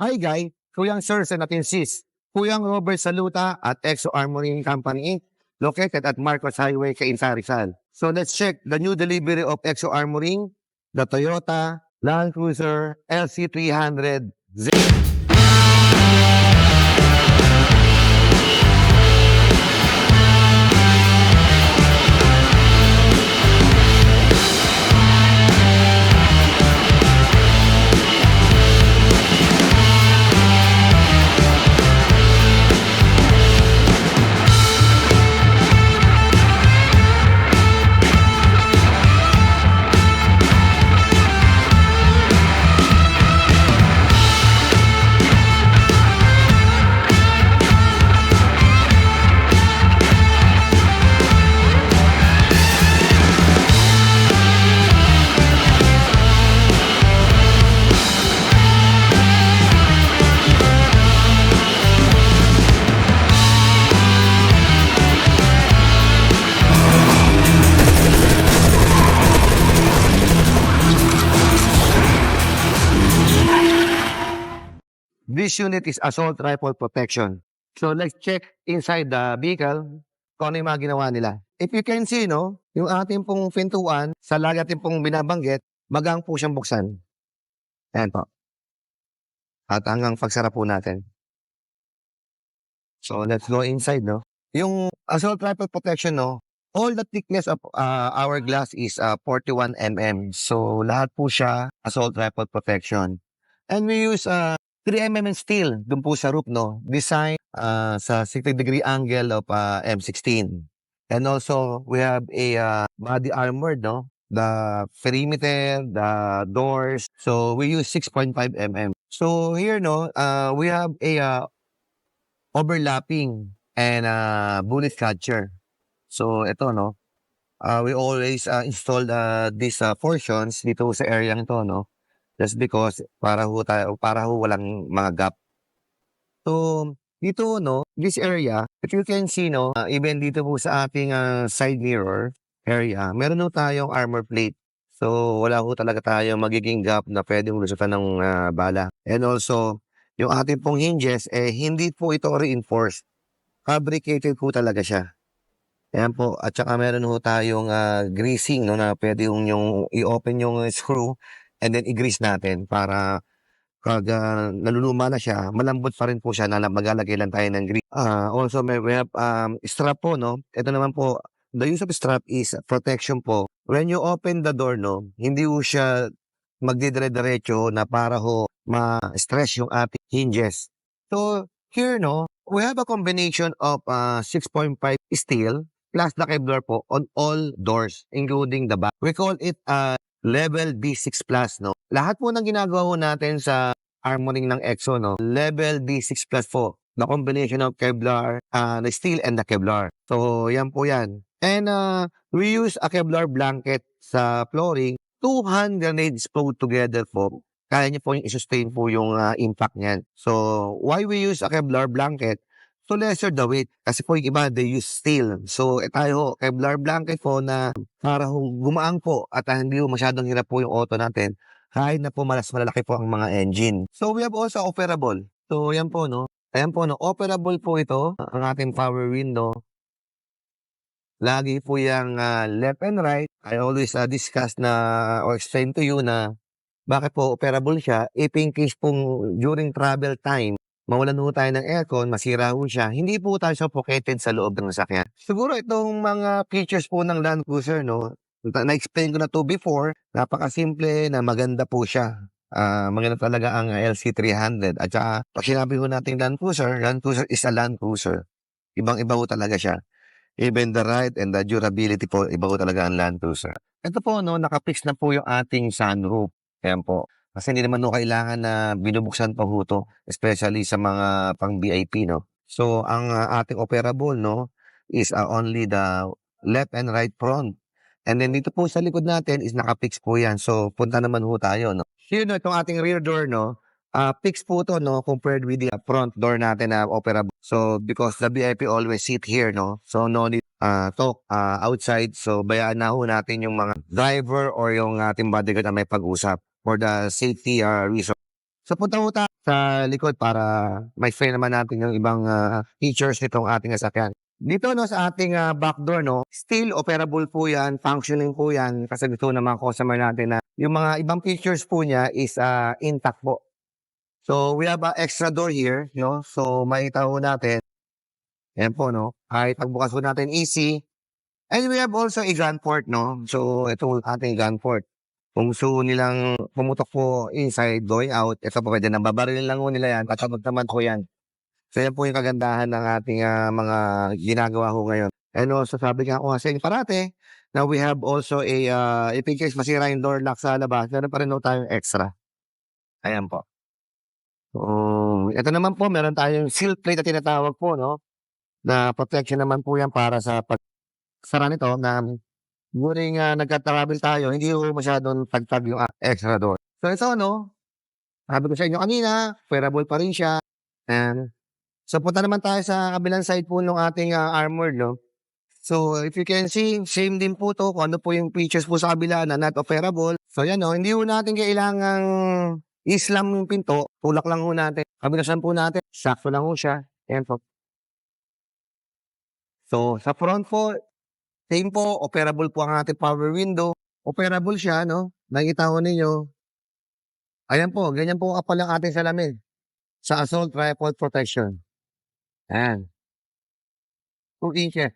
Hi Guy, Kuyang Sir sa natin sis. Kuyang Robert Saluta at Exo Armoring Company Inc. Located at Marcos Highway, Cainta, Rizal. So let's check the new delivery of Exo Armoring, the Toyota Land Cruiser LC300. This unit is assault rifle protection. So let's check inside the vehicle kung ano yung mga ginawa nila. If you can see, no, yung ating pong pintuan, sa lagi ating pong binabanggit, magang po siyang buksan. Ayan po. At hanggang pagsara po natin. So let's go inside, no. Yung assault rifle protection, no, all the thickness of our glass is 41 mm. So lahat po siya assault rifle protection. And we use 3 mm steel dun po sa roof, no? Design sa 60-degree angle of M16. And also, we have a body armor, no? The perimeter, the doors. So, we use 6.5 mm. So, here, no? We have a overlapping and bullet catcher. So, ito, no? We always install these portions dito sa area nito, no? Just because para ho walang mga gap. So, dito, no, this area, if you can see, no, even dito po sa ating side mirror area, meron ho tayong armor plate. So, wala ho talaga tayong magiging gap na pwedeng lusutan ng bala. And also, yung ating pong hinges, hindi po ito reinforced. Fabricated po talaga siya. Ayan po. At saka meron ho tayong greasing, no, na pwede yung i-open yung screw and then i-grease natin para pag naluluma na siya, malambot pa rin po siya na maglalagay lang tayo ng grease. Also, we have strap po, no? Ito naman po, the use of strap is protection po. When you open the door, no, hindi ho siya magdidire-diretso na para ho ma-stress yung ating hinges. So, here, no, we have a combination of 6.5 steel plus the Kevlar po on all doors, including the back. We call it level B6 plus, no? Lahat po ng ginagawa ho natin sa armoring ng EXO, no? Level B6 plus po. The combination of Kevlar, the steel and the Kevlar. So, yan po yan. And we use a Kevlar blanket sa flooring. 200 grenades flowed together po. Kaya niyo po yung i-sustain po yung impact niyan. So, why we use a Kevlar blanket? To lesser the weight. Kasi po yung iba, they use steel. So, tayo, Kevlar blanket po na para gumaang po at hindi po masyadong hirap po yung auto natin. Kahit na po malalaki po ang mga engine. So, we have also operable. So, yan po, no? Ayan po, no? Operable po ito. Ang ating power window. Lagi po yung left and right. I always discuss na or explain to you na bakit po operable siya. If in case pong during travel time, mawalan ho tayo ng aircon, masira ho siya, hindi po tayo suffocated sa loob ng sasakyan. Siguro itong mga features po ng Land Cruiser, no, na-explain ko na to before, napakasimple na maganda po siya. Maganda talaga ang LC300. At saka, pag sinabi ho natin Land Cruiser is a Land Cruiser. Ibang-iba ho talaga siya. Even the ride and the durability po, iba ho talaga ang Land Cruiser. Ito po, no, nakapix na po yung ating sunroof. Ayan po. Kasi hindi naman no kailangan na binubuksan pa ho to, especially sa mga pang VIP, no. So, ang ating operable, no, is only the left and right front. And then dito po sa likod natin is nakapix po yan. So, punta naman ho tayo, no. Here, no, itong ating rear door, no, fix po to, no, compared with the front door natin na operable. So, because the VIP always sit here, no, so no need talk outside. So, bayaan na ho natin yung mga driver or yung ating bodyguard na may pag-usap for the safety reason. So punta po tayo sa likod para ma-explain naman natin yung ibang features nitong ating sasakyan. Dito no sa ating back door no, still operable po yan, functioning po yan kasi gusto ng mga customer natin na yung mga ibang features po niya is intact po. So we have a extra door here, no? So makita po natin, ayan po no, kahit pagbukas po natin easy. And we have also a gun port, no? So ito po ating gun port. Kung gusto nilang pumutok po inside, going out, ito po pwede nang babarilin lang po nila yan, katabag naman po yan. So yan po yung kagandahan ng ating mga ginagawa ko ngayon. And also sabi nga ko nga sa inyo parate, na we have also if in case masira yung door lock sa labas, meron pa rin po tayong extra. Ayan po. So, ito naman po, meron tayong seal plate na tinatawag po, no? Na protection naman po yan para sa pagsara nito na during nagka-travel tayo, hindi po masyadong tagtag yung extra door. So ito, no? Sabi ko sa inyo kanina, wearable pa rin siya. And so punta naman tayo sa kabilang side po ng ating armor, no? So if you can see, same din po to kung ano po yung features po sa kabila na not operable. So yan, no? Hindi po natin kailangang islam yung pinto. Tulak lang po natin. Kabilasan po natin. Sakto lang po siya. Ayan po. So sa front po, same po, operable po ang ating power window. Operable siya, no? Nakikita ko ninyo. Ayan po, ganyan po kapal ang ating salamin sa assault rifle protection. Ayan. 2 inches.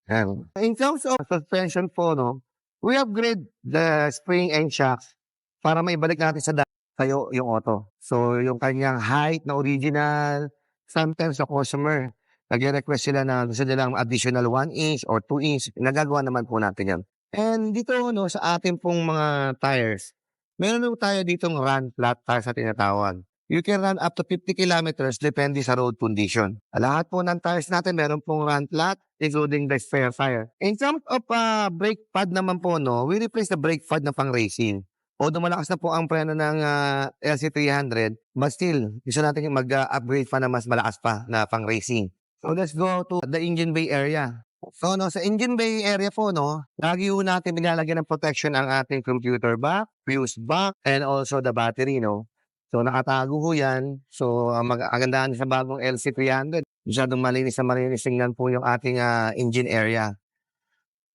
Ayan. In terms of suspension po, no, we upgrade the spring and shocks para maibalik natin sa tayo yung auto. So, yung kanyang height na original, sometimes sa customer, nag-request sila na gusto nilang additional 1 inch or 2 inch. Nagagawa naman po natin yan. And dito, no, sa ating pong mga tires, meron po tayo ditong run flat tires na tinatawag. You can run up to 50 kilometers depende sa road condition. Lahat po ng tires natin meron pong run flat, including the spare tire. In terms of brake pad naman po, no, we replace the brake pad na pang racing. Although malakas na po ang preno ng LC300, but still, gusto natin mag-upgrade pa na mas malakas pa na pang racing. So let's go to the engine bay area. So no, sa engine bay area po, no, lagi po natin nilalagyan ng protection ang ating computer back, fuse back, and also the battery, no. So nakatago ho yan. So ang kagandahan sa bagong LC300, masyadong malinis na malinis tingnan po yung ating engine area.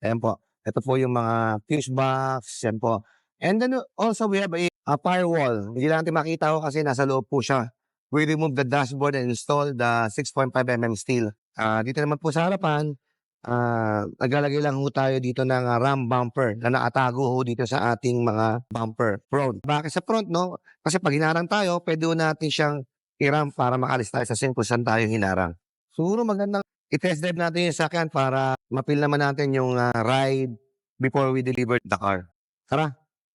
Ayan po. Ito po yung mga fuse box, yan po. And then also we have a firewall. Hindi natin makita ko kasi nasa loob po siya. We remove the dashboard and install the 6.5 mm steel. Dito naman po sa harapan, naglalagay lang ho tayo dito ng ram bumper na nakatago ho dito sa ating mga bumper front. Bakit sa front, no? Kasi pag hinarang tayo, pwede ho natin siyang i-ram para makalis tayo sa scene kung saan tayo hinarang. Siguro magandang i-test drive natin yung sakyan para mapil naman natin yung ride before we deliver the car. Tara!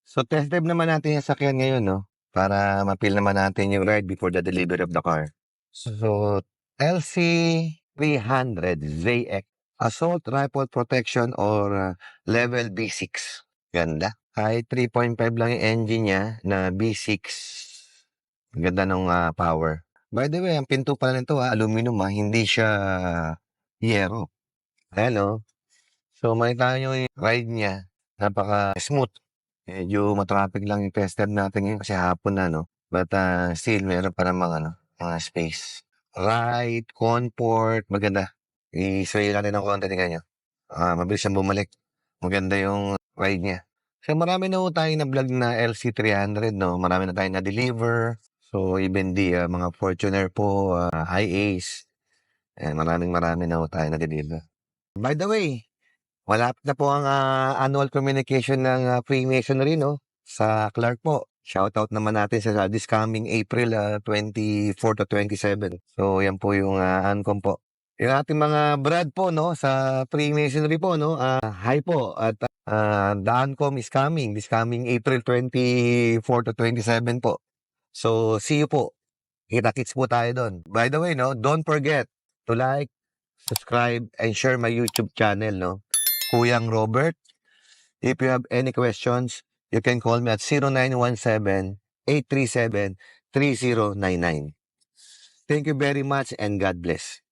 So test drive naman natin yung sakyan ngayon, no? Para mapil naman natin yung ride before the delivery of the car. So LC300 ZX Assault Rifle Protection or Level B6. Ganda. Kahit 3.5 lang yung engine niya na B6. Ganda ng power. By the way, ang pinto pala nito aluminum hindi siya yero. Ayan o. So makita nyo yung ride niya. Napaka-smooth. Medyo matraffic lang yung test drive natin ngayon kasi hapon na, no? But still, meron pa namang mga space. Ride, comfort, maganda. I-sway natin ng konti, tingnan nyo. Mabilis siyang bumalik. Maganda yung ride niya. So marami na po tayong na-vlog na LC300, no? Marami na tayong na-deliver. So even the mga Fortuner po, high Ace. Maraming na po tayong na-deliver. By the way, malapit na po ang annual communication ng Freemasonry, no? Sa Clark po. Shoutout naman natin sa this coming April 24 to 27. So, yan po yung ANCOM po. Yung ating mga brad po, no? Sa Freemasonry po, no? Hi po. At the ANCOM is coming. This coming April 24 to 27 po. So, see you po. Kita-kits po tayo doon. By the way, no? Don't forget to like, subscribe, and share my YouTube channel, no? Kuyang Robert. If you have any questions, you can call me at 0917-837-3099. Thank you very much and God bless.